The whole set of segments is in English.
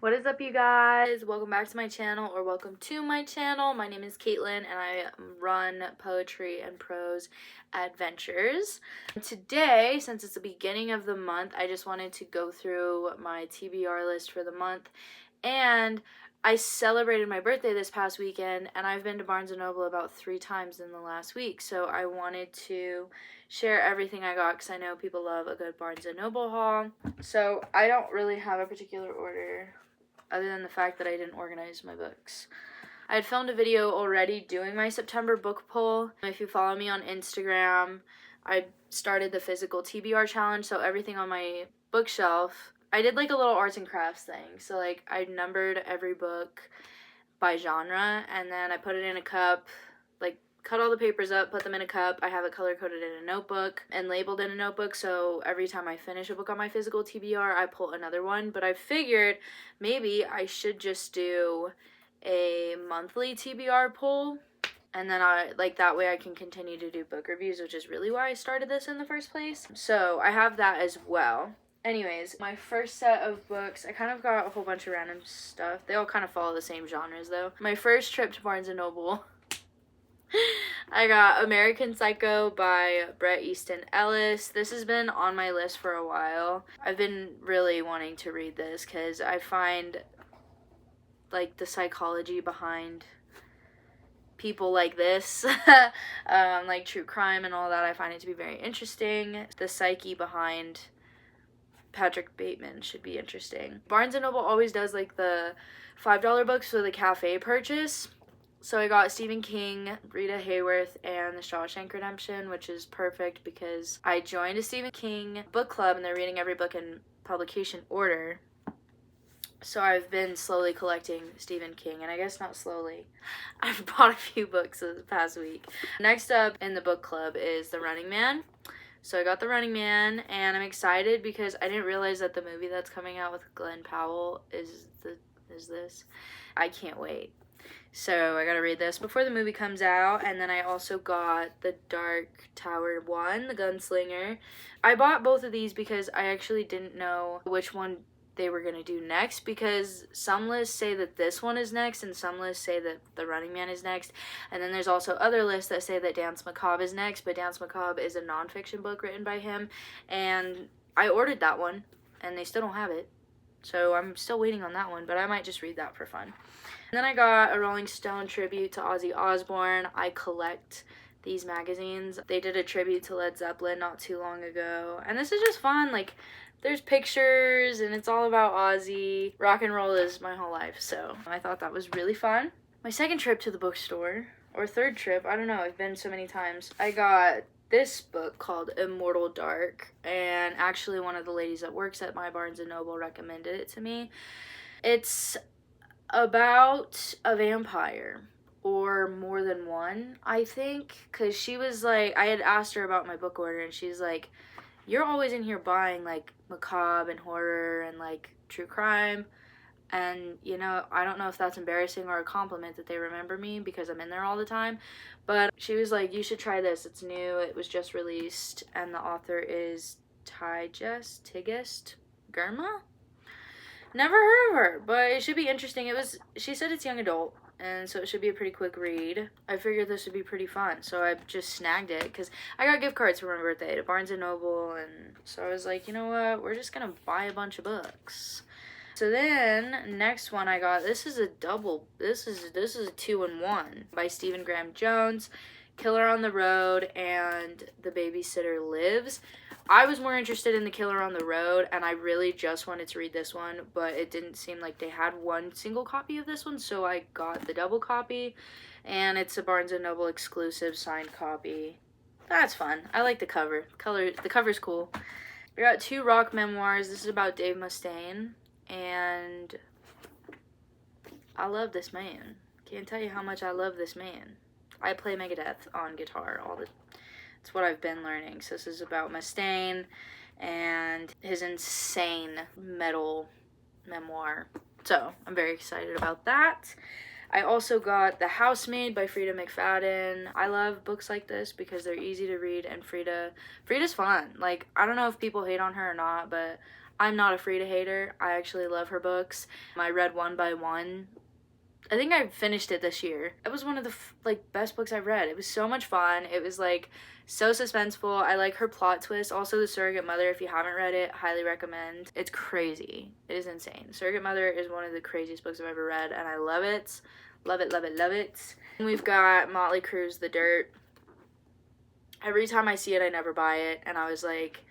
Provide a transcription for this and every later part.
What is up, you guys? Welcome back to my channel, or welcome to my channel. My name is Caitlin, and I run Poetry and Prose Adventures. Today, since it's the beginning of the month, I just wanted to go through my TBR list for the month. And I celebrated my birthday this past weekend, and I've been to Barnes & Noble about 3 times in the last week. So I wanted to share everything I got because I know people love a good Barnes & Noble haul. So I don't really have a particular order, other than the fact that I didn't organize my books. I had filmed a video already doing my September book pull. If you follow me on Instagram, I started the physical TBR challenge, so everything on my bookshelf, I did like a little arts and crafts thing. So like I numbered every book by genre, and then I put it in a cup, like cut all the papers up, put them in a cup. I have it color-coded in a notebook and labeled in a notebook, so every time I finish a book on my physical TBR, I pull another one. But I figured maybe I should just do a monthly TBR pull, and then that way I can continue to do book reviews, which is really why I started this in the first place. So I have that as well. Anyways, my first set of books, I kind of got a whole bunch of random stuff. They all kind of follow the same genres, though. My first trip to Barnes & Noble, I got American Psycho by Bret Easton Ellis. This has been on my list for a while. I've been really wanting to read this because I find like the psychology behind people like this, like true crime and all that, I find it to be very interesting. The psyche behind Patrick Bateman should be interesting. Barnes & Noble always does like the $5 books for the cafe purchase. So I got Stephen King, Rita Hayworth, and The Shawshank Redemption, which is perfect because I joined a Stephen King book club and they're reading every book in publication order. So I've been slowly collecting Stephen King, and I guess not slowly. I've bought a few books this past week. Next up in the book club is The Running Man. So I got The Running Man, and I'm excited because I didn't realize that the movie that's coming out with Glenn Powell is this. I can't wait. So I gotta read this before the movie comes out. And then I also got The Dark Tower 1, The Gunslinger. I bought both of these because I actually didn't know which one they were gonna do next, because some lists say that this one is next and some lists say that The Running Man is next, and then there's also other lists that say that Dance Macabre is next, but Dance Macabre is a nonfiction book written by him, and I ordered that one and they still don't have it, so I'm still waiting on that one, but I might just read that for fun. And then I got a Rolling Stone tribute to Ozzy Osbourne. I collect these magazines. They did a tribute to Led Zeppelin not too long ago, and this is just fun. Like, there's pictures, and it's all about Ozzy. Rock and roll is my whole life, so I thought that was really fun. My second trip to the bookstore, or third trip, I don't know, I've been so many times. I got this book called Immortal Dark, and actually one of the ladies that works at my Barnes & Noble recommended it to me. It's about a vampire, or more than one, I think, because she was like, I had asked her about my book order, and she's like, you're always in here buying like macabre and horror and like true crime, and you know, I don't know if that's embarrassing or a compliment that they remember me because I'm in there all the time, but she was like, you should try this, it's new, it was just released, and the author is Tigist Germa. Never heard of her, but it should be interesting. She said it's young adult, and so it should be a pretty quick read. I figured this would be pretty fun, so I just snagged it because I got gift cards for my birthday to Barnes & Noble, and so I was like, you know what, we're just gonna buy a bunch of books. So then, next one I got, this is a 2-in-1 by Stephen Graham Jones, Killer on the Road and The Babysitter Lives. I was more interested in The Killer on the Road, and I really just wanted to read this one, but it didn't seem like they had one single copy of this one, so I got the double copy, and it's a Barnes & Noble exclusive signed copy. That's fun. I like the cover. The cover's cool. I got 2 rock memoirs. This is about Dave Mustaine, and I love this man. Can't tell you how much I love this man. I play Megadeth on guitar it's what I've been learning. So this is about Mustaine and his insane metal memoir. So I'm very excited about that. I also got The Housemaid by Frida McFadden. I love books like this because they're easy to read, and Frida's fun. Like, I don't know if people hate on her or not, but I'm not afraid to hate her. I actually love her books. I read One by One. I think I finished it this year. It was one of the best books I've read. It was so much fun. It was like so suspenseful. I like her plot twist. Also, The Surrogate Mother, if you haven't read it, highly recommend. It's crazy. It is insane. Surrogate Mother is one of the craziest books I've ever read, and I love it. Love it, love it, love it. And we've got Motley Crue's The Dirt. Every time I see it, I never buy it, and I was like,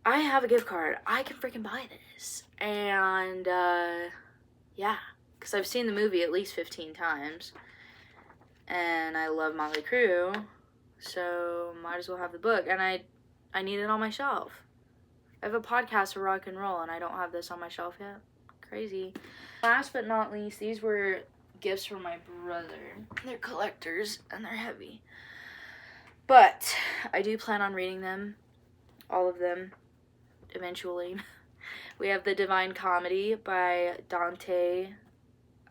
I have a gift card. I can freaking buy this. And, yeah. Because I've seen the movie at least 15 times. And I love Motley Crue. So, might as well have the book. And I need it on my shelf. I have a podcast for rock and roll, and I don't have this on my shelf yet. Crazy. Last but not least, these were gifts from my brother. They're collectors, and they're heavy. But, I do plan on reading them. All of them. Eventually. We have The Divine Comedy by Dante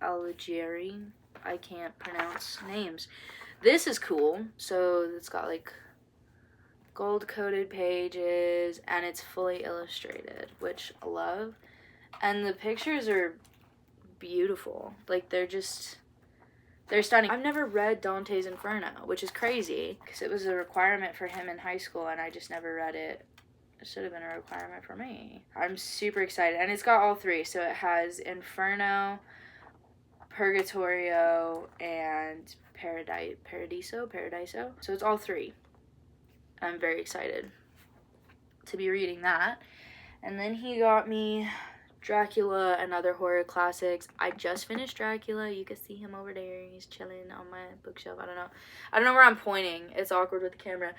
Alighieri. I can't pronounce names. This is cool. So it's got like gold coated pages and it's fully illustrated, which I love. And the pictures are beautiful. Like they're stunning. I've never read Dante's Inferno, which is crazy because it was a requirement for him in high school and I just never read it. It should have been a requirement for me. I'm super excited. And it's got all three. So it has Inferno, Purgatorio, and Paradiso. So it's all three. I'm very excited to be reading that. And then he got me Dracula and other horror classics. I just finished Dracula. You can see him over there. He's chilling on my bookshelf. I don't know where I'm pointing. It's awkward with the camera.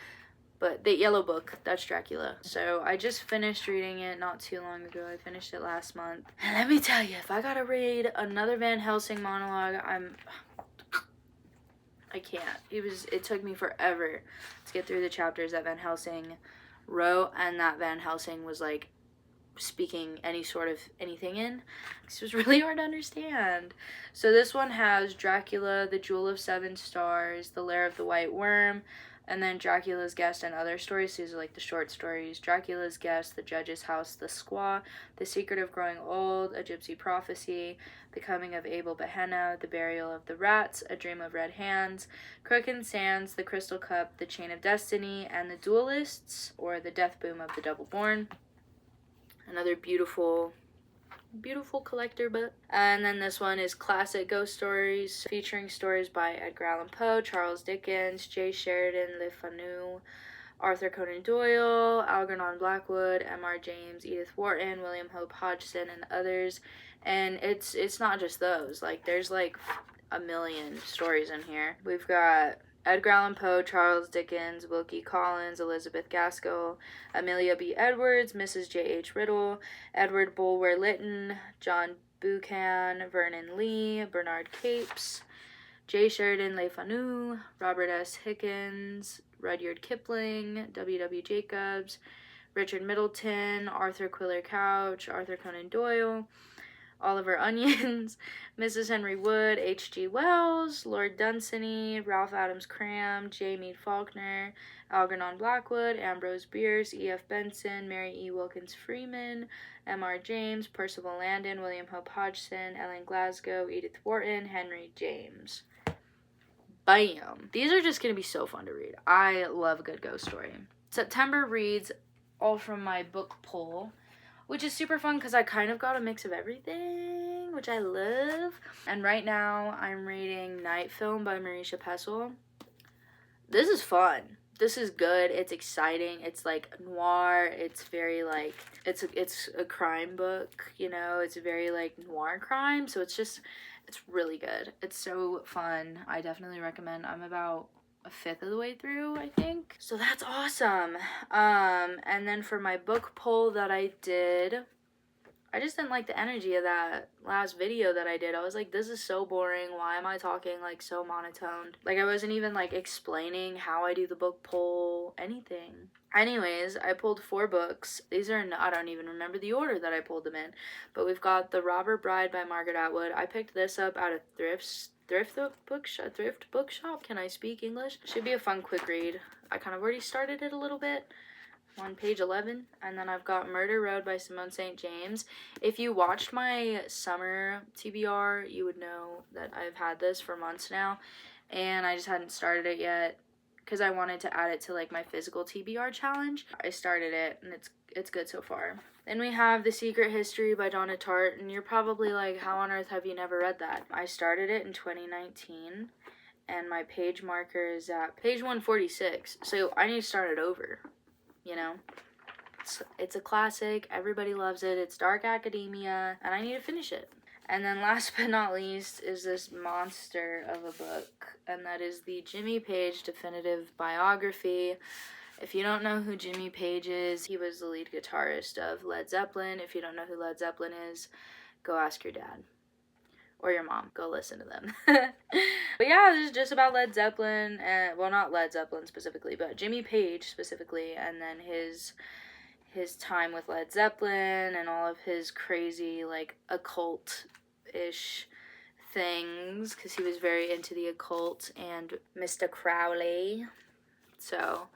But the yellow book, that's Dracula. So I just finished reading it not too long ago. I finished it last month. And let me tell you, if I gotta read another Van Helsing monologue, I can't. It took me forever to get through the chapters that Van Helsing wrote, and that Van Helsing was like speaking any sort of anything in. This was really hard to understand. So this one has Dracula, The Jewel of Seven Stars, The Lair of the White Worm, and then Dracula's Guest and Other Stories. These are like the short stories. Dracula's Guest, The Judge's House, The Squaw, The Secret of Growing Old, A Gypsy Prophecy, The Coming of Abel Behenna, The Burial of the Rats, A Dream of Red Hands, Crooked Sands, The Crystal Cup, The Chain of Destiny, and The Duelists, or The Death Boom of the Double Born. Another beautiful collector book. And then this one is Classic Ghost Stories, featuring stories by Edgar Allan Poe, Charles Dickens, J. Sheridan Le Fanu, Arthur Conan Doyle, Algernon Blackwood, M.R. James, Edith Wharton, William Hope Hodgson, and others. And it's not just those. Like, there's like a million stories in here. We've got Edgar Allan Poe, Charles Dickens, Wilkie Collins, Elizabeth Gaskell, Amelia B. Edwards, Mrs. J.H. Riddle, Edward Bulwer Lytton, John Buchan, Vernon Lee, Bernard Capes, J. Sheridan Le Fanu, Robert S. Hickens, Rudyard Kipling, W.W. Jacobs, Richard Middleton, Arthur Quiller Couch, Arthur Conan Doyle, Oliver Onions, Mrs. Henry Wood, H.G. Wells, Lord Dunsany, Ralph Adams Cram, J. Mead Faulkner, Algernon Blackwood, Ambrose Bierce, E.F. Benson, Mary E. Wilkins Freeman, M.R. James, Percival Landon, William Hope Hodgson, Ellen Glasgow, Edith Wharton, Henry James. Bam! These are just going to be so fun to read. I love a good ghost story. September reads all from my book pull, which is super fun because I kind of got a mix of everything, which I love. And right now, I'm reading Night Film by Marisha Pessl. This is fun. This is good. It's exciting. It's like noir. It's very like, it's a crime book, you know. It's very like noir crime. So it's really good. It's so fun. I definitely recommend. I'm about a fifth of the way through, I think. So that's awesome. And then for my book poll that I did, I just didn't like the energy of that last video that I did. I was like, this is so boring. Why am I talking like so monotoned? Like I wasn't even like explaining how I do the book poll, anything. Anyways, I pulled 4 books. These are, I don't even remember the order that I pulled them in. But we've got The Robber Bride by Margaret Atwood. I picked this up at a thrift bookshop. Can I speak English? Should be a fun quick read. I kind of already started it a little bit, on page 11, and then I've got Murder Road by Simone St. James. If you watched my summer TBR, you would know that I've had this for months now, and I just hadn't started it yet because I wanted to add it to like my physical TBR challenge. I started it, and it's good so far. Then we have The Secret History by Donna Tartt, and you're probably like, how on earth have you never read that? I started it in 2019, and my page marker is at page 146, so I need to start it over, you know? It's a classic, everybody loves it, it's dark academia, and I need to finish it. And then last but not least is this monster of a book, and that is the Jimmy Page definitive biography. If you don't know who Jimmy Page is, he was the lead guitarist of Led Zeppelin. If you don't know who Led Zeppelin is, go ask your dad. Or your mom. Go listen to them. But yeah, this is just about Led Zeppelin. And, well, not Led Zeppelin specifically, but Jimmy Page specifically. And then his time with Led Zeppelin and all of his crazy, like, occult-ish things. Because he was very into the occult and Mr. Crowley. So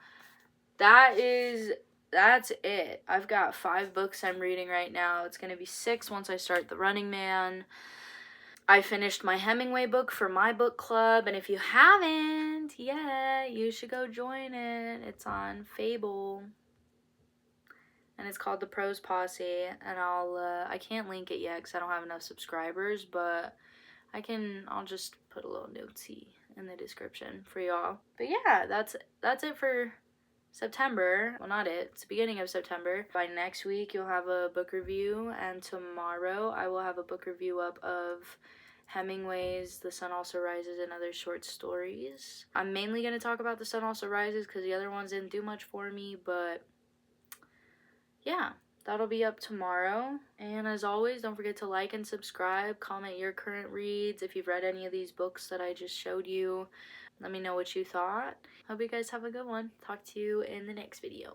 that's it. I've got 5 books I'm reading right now. It's going to be 6 once I start The Running Man. I finished my Hemingway book for my book club, and if you haven't, you should go join it. It's on Fable, and it's called the Prose Posse, and I can't link it yet because I don't have enough subscribers, but I'll just put a little note-y in the description for y'all. But yeah, that's it for September. Well, not it. It's the beginning of September. By next week, you'll have a book review, and tomorrow I will have a book review up of Hemingway's The Sun Also Rises and Other Short Stories. I'm mainly going to talk about The Sun Also Rises because the other ones didn't do much for me, but yeah, that'll be up tomorrow. And as always, don't forget to like and subscribe, comment your current reads. If you've read any of these books that I just showed you, let me know what you thought. Hope you guys have a good one. Talk to you in the next video.